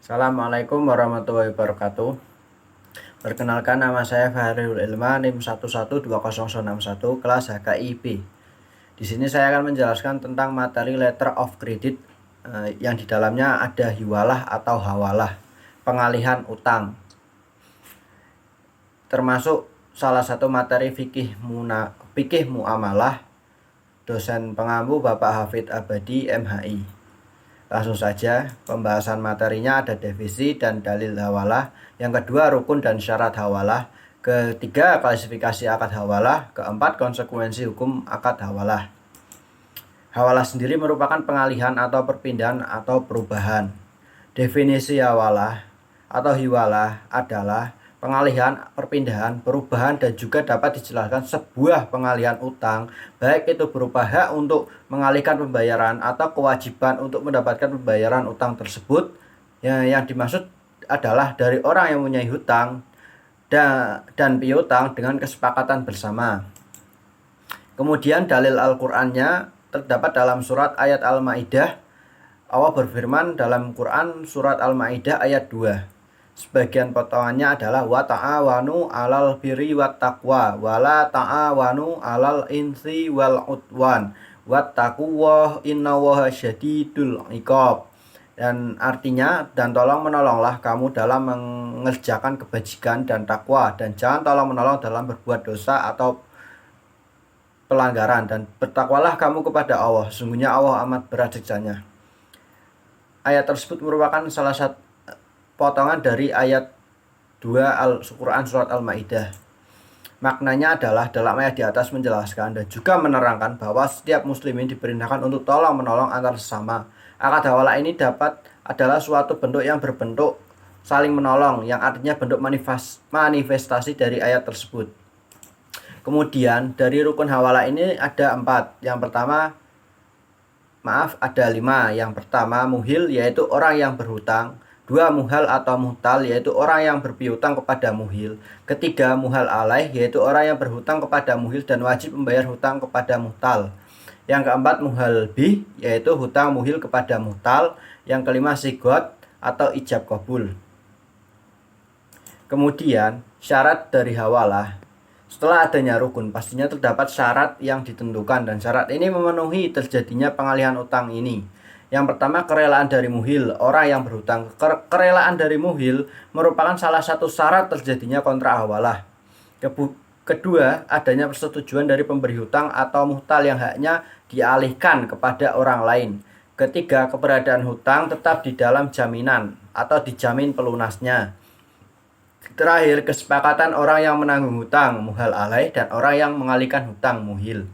Assalamualaikum warahmatullahi wabarakatuh. Perkenalkan, nama saya Fahrul Ilma, NIM 112061, kelas HKIP. Di sini saya akan menjelaskan tentang materi letter of credit yang di dalamnya ada hiwalah atau hawalah, pengalihan utang. Termasuk salah satu materi fikih muamalah, dosen pengampu Bapak Hafidz Abadi MHI. Langsung saja, pembahasan materinya ada definisi dan dalil hawalah, yang kedua rukun dan syarat hawalah, ketiga klasifikasi akad hawalah, keempat konsekuensi hukum akad hawalah. Hawalah sendiri merupakan pengalihan atau perpindahan atau perubahan. Definisi hawalah atau hiwalah adalah pengalihan, perpindahan, perubahan, dan juga dapat dijelaskan sebuah pengalihan utang, baik itu berupa hak untuk mengalihkan pembayaran atau kewajiban untuk mendapatkan pembayaran utang tersebut. Yang dimaksud adalah dari orang yang mempunyai hutang dan piutang dengan kesepakatan bersama. Kemudian dalil Al-Qur'annya terdapat dalam surat ayat Al-Maidah. Allah berfirman dalam Quran surat Al-Maidah ayat 2. Sebagian potongannya adalah wa ta'awanu 'alal birri wat taqwa wa la ta'awanu 'alal insi wal udwan wattaquwa innallaha syadidul iqab. Dan artinya, dan tolong menolonglah kamu dalam mengerjakan kebajikan dan takwa, dan jangan tolong menolong dalam berbuat dosa atau pelanggaran, dan bertakwalah kamu kepada Allah, sesungguhnya Allah amat berat siksanya. Ayat tersebut merupakan salah satu potongan dari ayat 2 Al-Quran surat Al-Maidah. Maknanya adalah dalam ayat di atas menjelaskan dan juga menerangkan bahwa setiap muslimin diperintahkan untuk tolong menolong antar sesama. Akad hawalah ini adalah suatu bentuk yang berbentuk saling menolong, yang artinya bentuk manifestasi dari ayat tersebut. Kemudian dari rukun hawalah ini ada 4. Yang pertama, ada 5. Yang pertama muhil, yaitu orang yang berhutang. 2. Muhal atau muhtal, yaitu orang yang berpiutang kepada muhil. Ketiga, muhal alaih, yaitu orang yang berhutang kepada muhil dan wajib membayar hutang kepada muhtal. Yang keempat, muhal bih, yaitu hutang muhil kepada muhtal. Yang kelima, sigot atau ijab kabul. Kemudian syarat dari hawalah. Setelah adanya rukun, pastinya terdapat syarat yang ditentukan, dan syarat ini memenuhi terjadinya pengalihan utang ini. Yang pertama, kerelaan dari muhil, orang yang berhutang. Kerelaan dari muhil merupakan salah satu syarat terjadinya kontrak hawalah. Kedua, adanya persetujuan dari pemberi hutang atau muhtal yang haknya dialihkan kepada orang lain. Ketiga, keberadaan hutang tetap di dalam jaminan atau dijamin pelunasnya. Terakhir, kesepakatan orang yang menanggung hutang muhal alaih dan orang yang mengalihkan hutang muhil.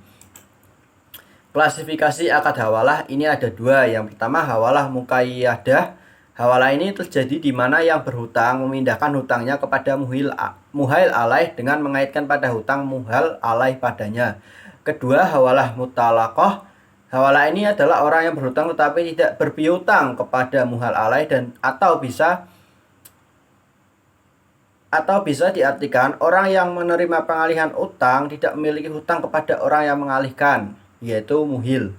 Klasifikasi akad hawalah ini ada 2. Yang pertama, hawalah muqayyadah. Hawalah ini terjadi di mana yang berhutang memindahkan hutangnya kepada muhail alaih dengan mengaitkan pada hutang muhal alaih padanya. Kedua, hawalah mutalaqah. Hawalah ini adalah orang yang berhutang tetapi tidak berpiutang kepada muhal alaih atau bisa diartikan orang yang menerima pengalihan utang tidak memiliki hutang kepada orang yang mengalihkan, yaitu muhil.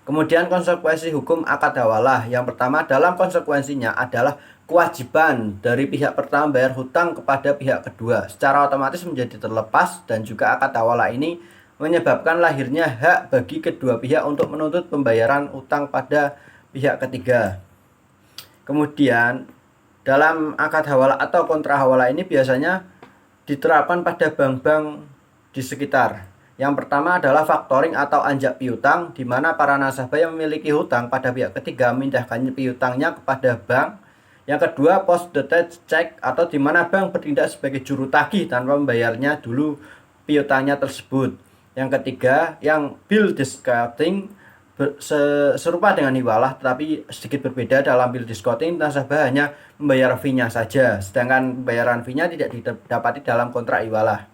Kemudian konsekuensi hukum akad hawalah. Yang pertama, dalam konsekuensinya adalah kewajiban dari pihak pertama bayar hutang kepada pihak kedua secara otomatis menjadi terlepas, dan juga akad hawalah ini menyebabkan lahirnya hak bagi kedua pihak untuk menuntut pembayaran utang pada pihak ketiga. Kemudian dalam akad hawalah atau kontrak hawalah ini biasanya diterapkan pada bank-bank di sekitar. Yang pertama adalah faktoring atau anjak piutang, di mana para nasabah yang memiliki hutang pada pihak ketiga memindahkan piutangnya kepada bank. Yang kedua, post detached check, atau di mana bank bertindak sebagai juru tagih tanpa membayarnya dulu piutangnya tersebut. Yang ketiga, yang bill discounting, serupa dengan hiwalah tetapi sedikit berbeda. Dalam bill discounting, nasabah hanya membayar fee-nya saja, sedangkan pembayaran fee-nya tidak didapati dalam kontrak hiwalah.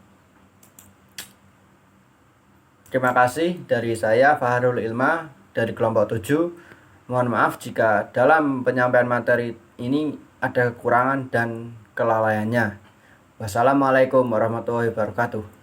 Terima kasih dari saya, Fahrul Ilma, dari kelompok 7. Mohon maaf jika dalam penyampaian materi ini ada kekurangan dan kelalaiannya. Wassalamualaikum warahmatullahi wabarakatuh.